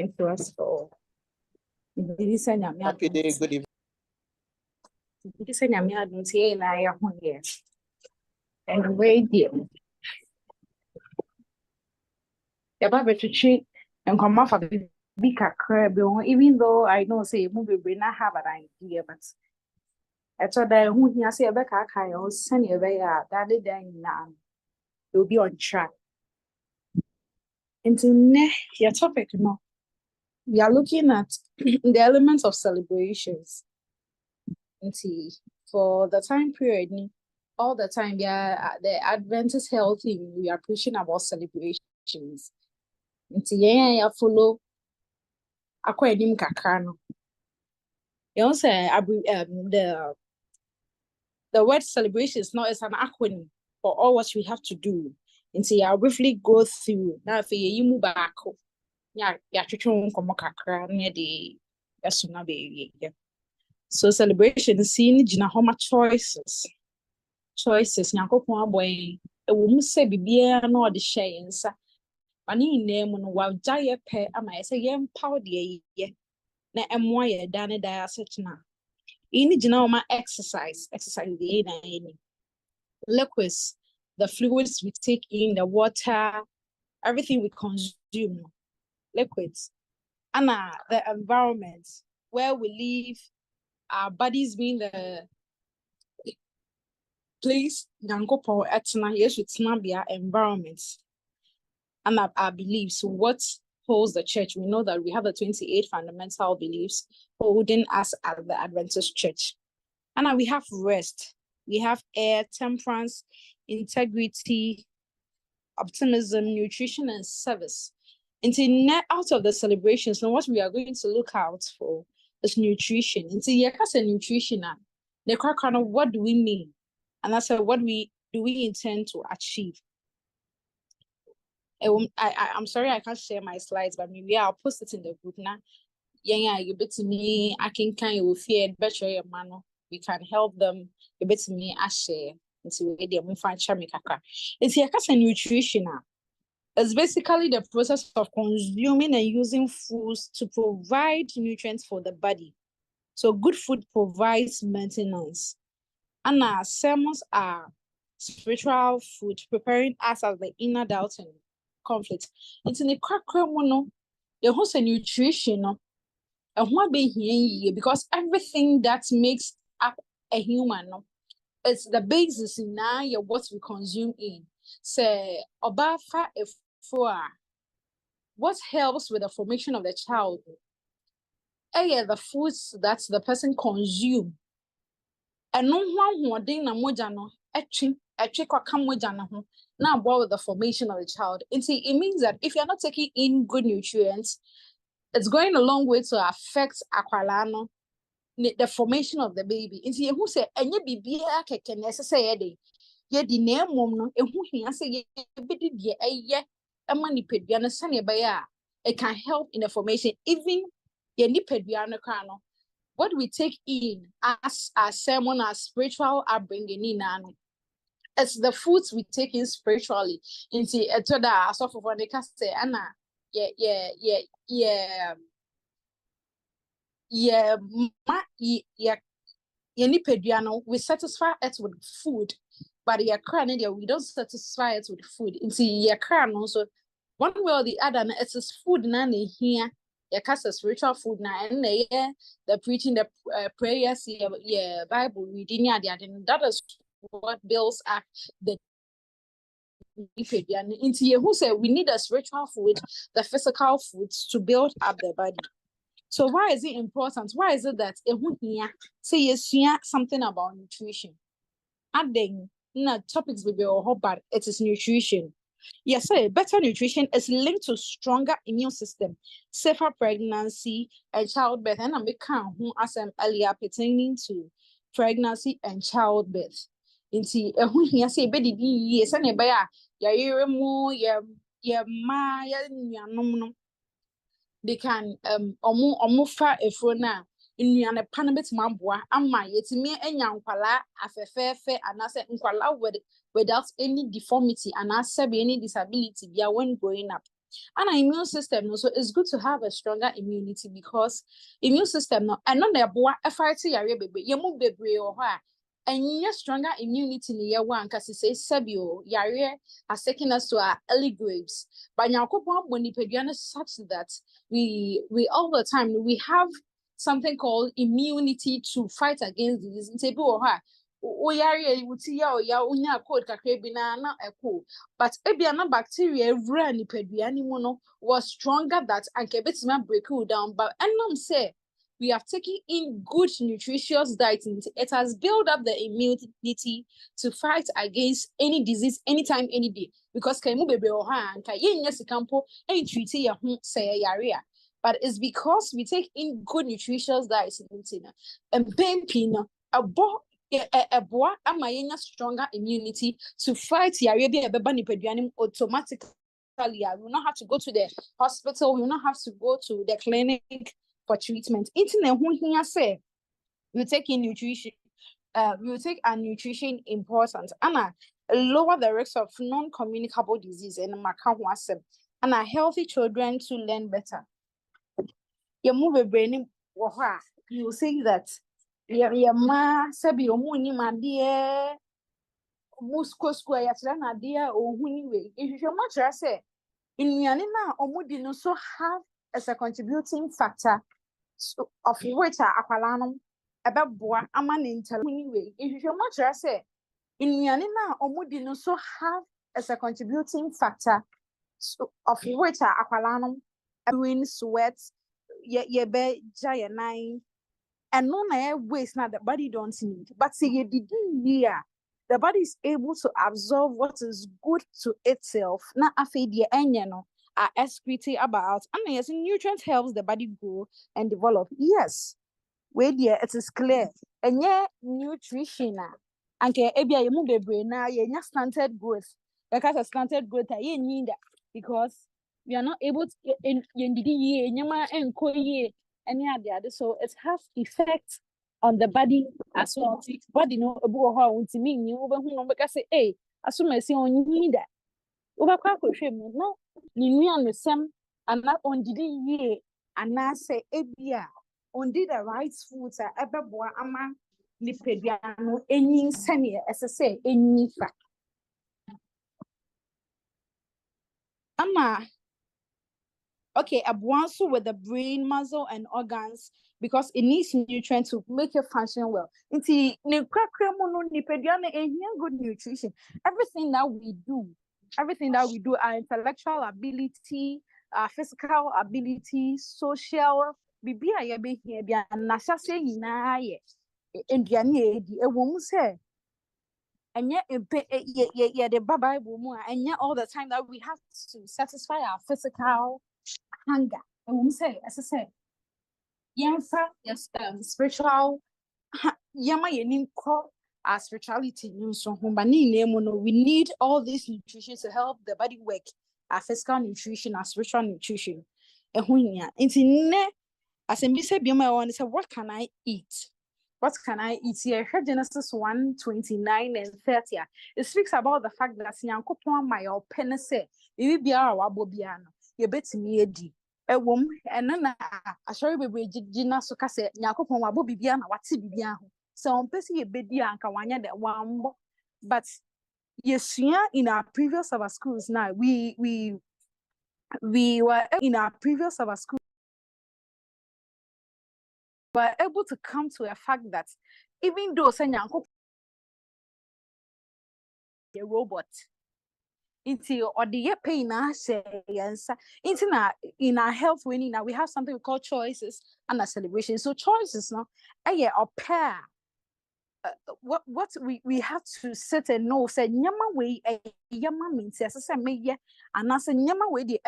evening to us all. This is Happy day, good evening. This is here. And wait there. The Bible to treat and come off of the big crab, even though I know say movie will not have an idea, but I thought that who he say about I or send you there that day now you'll be on track. And your topic, no, we are looking at the elements of celebrations. And for the time period, all the time, yeah, the Adventist health thing, we are preaching about celebrations. And yeah, follow akwadim kakra no. You know, say the word celebration is not as an acronym for all what we have to do. And I'll briefly go through. Now, if you move back, yeah, kakra near the yasuna baby. So celebration scene jina homa choices. Nyankopon aboy e wo mu se bibia na ode hye nsa. Ani nne mu no wa gya pe ama ye se ye mpaw de ye na emmo ye da ne da asetena. Ini jina homa exercise de na any. Liquids, the fluids we take in, the water, everything we consume. Liquids. And the environment where we live, our bodies being the place Nyankopon etna yesu tena bia environment. And our beliefs, what holds the church. We know that we have the 28 fundamental beliefs holding us at the Adventist church. And we have rest. We have air, temperance, integrity, optimism, nutrition, and service. And out of the celebrations, now what we are going to look out for is nutrition. And nutrition, what do we mean? And that's what do we intend to achieve? I'm sorry I can't share my slides, but maybe I'll post it in the group now. Yeah, you bet to me, I can you fear better your man. We can help them. You bet to me, I share. Until we find chamikaka. It's here nutrition. It's basically the process of consuming and using foods to provide nutrients for the body. So good food provides maintenance. And our sermons are spiritual food, preparing us as the inner doubt and conflict. It's in the cracker mono, the host and nutrition, and what be here because everything that makes up a human, it's the basis in now what we consume in. Say, Obafa if for what helps with the formation of the child? The foods that the person consume. And no one ding na moja no kwa moja na ho now with the formation of the child. It means that if you're not taking in good nutrients, it's going a long way to affect aqualano, the formation of the baby. Who say any baby can necessarily ye di name no who he say ye a manipediana sunny by it can help in the formation, even ye nipediana crano. What we take in as our sermon, our spiritual upbringing in it's the foods we take in spiritually. Into a toda sort of one they can say Anna, we satisfy it with food, but we don't satisfy it with food. Into so one way or the other, it's food none here. Cast a spiritual food now, and the preaching, the prayers, Bible reading, that is what builds up the into who say we need a spiritual food, the physical foods to build up the body. So why is it important? Why is it that say yes, something about nutrition? And then topics will be all but it is nutrition. Yes, sir. Better nutrition is linked to stronger immune system, safer pregnancy and childbirth. And I'm who as earlier pertaining to pregnancy and childbirth. Into who here say baby yes and they can omufa efrona nnuane pa no betima boa ama yetimi enya nkwala afefefe anase nkwala without any deformity and any disability bia when growing up. And our immune system, so it's good to have a stronger immunity because immune system, no, and not the boy, a fight to your baby, you move the brain or what. And your stronger immunity in year one, because it says Sabio, Yare has taken us to our early graves. But now, when you pediana such that we all the time we have something called immunity to fight against disease. But ebiana bacteria run was stronger that and kept break down. But and say we have taken in good nutritious diet. It has built up the immunity to fight against any disease anytime, any day. Because kemu bebe oha and kaye nyesikampo and treat ya say area. But it's because we take in good nutritious diet and pain pina a boy ama stronger immunity to fight yare automatically. We will not have to go to the hospital, we will not have to go to the clinic for treatment. Internet here say we take in nutrition, we will take our nutrition important and lower the risk of non-communicable disease and and healthy children to learn better. You move a brain, you say that your ma sabi omuni ma dear musko square yatrana dear or way. If you much say in Yanina omudi no so have as a contributing factor of which aqualanum about boa aman in way. If you much say in Yanina omudi no so have as a contributing factor of which aqualanum win sweats ye be giant nine. And no waste now the body don't need. But see you did here. The body is able to absorb what is good to itself. Now after the no are excrete about. And yes, nutrient helps the body grow and develop. Yes. Wait there, it is clear. And yeah, nutrition and ebia you move the brain now, yeah, stunted growth. Because a stunted growth, you need that because we are not able to in the any other. So it has effects on the body as well. Body no about to mean you over whom because say, hey, as soon as you need that. Over no, you on the same and not on the ye and now say, ebia on did the right foods are ever boy ama lipediano any semi as I say any fact. Ama okay, a buansu with the brain, muscle, and organs because it needs nutrients to make it function well. Good nutrition. Everything that we do, our intellectual ability, our physical ability, social, and yet the Bible and yet all the time that we have to satisfy our physical hunger. And we say, as I said, yes, spiritual yama our spirituality. We need all this nutrition to help the body work. Our physical nutrition, our spiritual nutrition. And as I said, what can I eat? What can I eat here? Genesis 1:29 and 30. It speaks about the fact that Nyankopon my opene say, "Ibi biara wabo biara no, ye betimi edi." Ewom eno na asori bebre gina so ka say Nyankopon wabo bibia na wate bibia ho. So on pese ye bedi anka wanya de wambo. But yesua in our previous of our schools now, we were in our previous of our schools. Were able to come to a fact that even though Sanyanko a robot into or the pain in our health winning now we have something we call choices and a celebration. So choices now or pair what we have to sit and know say nyama way yama means yes me and I say nyama way the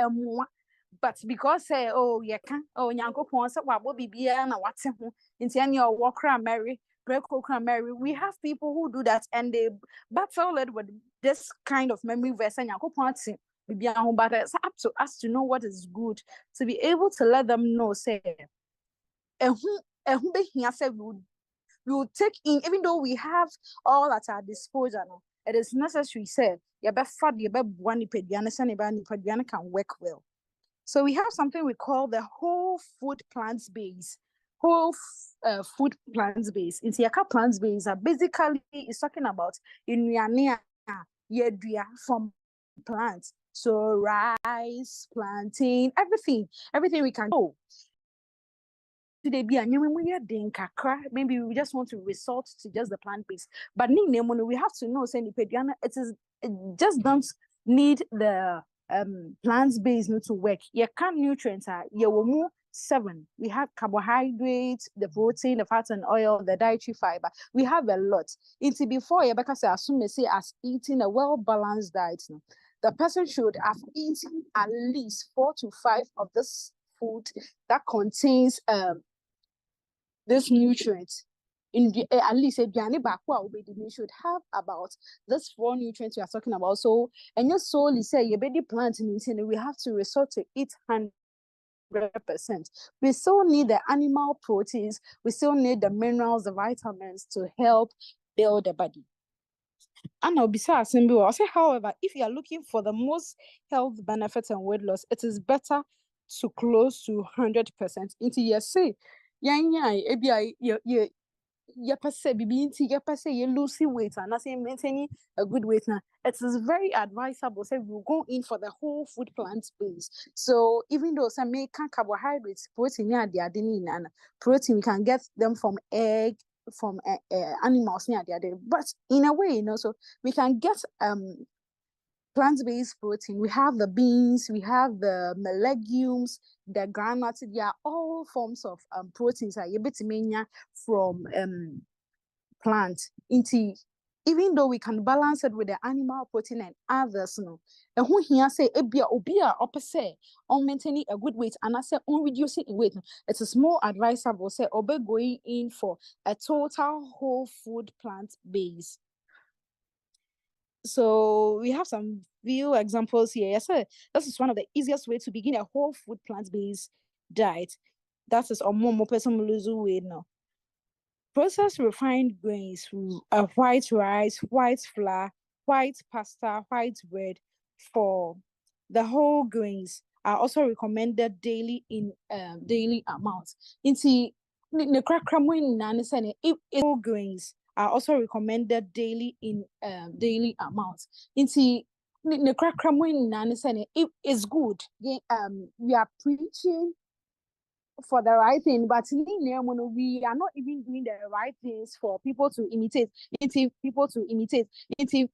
but because say oh you can oh Nyankopon say wabo bibia na wate ho nti any or walk around Mary Mary, we have people who do that and they battle it with this kind of memory verse and but it's up to us to know what is good, to be able to let them know say we will take in, even though we have all at our disposal, it is necessary say can work well. So we have something we call the whole food plants base. Whole food plants base. It's yaka plants base. Basically, it's talking about in from plants. So rice, plantain, everything we can do. Today be a maybe we just want to resort to just the plant base. But we have to know saying it just don't need the plant base to work. You can nutrients are you 7. We have carbohydrates, the protein, the fat and oil, the dietary fiber. We have a lot. Into before you because I assume say as eating a well-balanced diet. The person should have eaten at least 4 to 5 of this food that contains this nutrient. In the, at least a you should have about this 4 nutrients we are talking about. So and your soul is say your baby plant in we have to resort to eat 100%. We still need the animal proteins, we still need the minerals, the vitamins to help build the body. And I'll be say, however, if you are looking for the most health benefits and weight loss, it is better to close to 100%. Into your say, you lose weight and I say maintaining a good weight now. It is very advisable. Say we go in for the whole food plant base. So even though some may can carbohydrates, protein, and protein we can get them from egg, from animals near the other, but in a way, so we can get plant-based protein. We have the beans, we have the legumes, the granules. They are all forms of proteins that you bet from plant. Even though we can balance it with the animal protein and others, and who here say obia opposite on maintaining a good weight and I say on reducing weight, it is more advisable say obe going in for a total whole food plant base. So we have some few examples here. Yes, this is one of the easiest ways to begin a whole food plant-based diet. That is more person lose weight now. Processed refined grains, white rice, white flour, white pasta, white bread for the whole grains are also recommended daily in daily amounts. Into the if whole grains are also recommended daily in daily amounts. Into if it's good, we are preaching for the right thing, but we are not even doing the right things for people to imitate. If people to imitate, if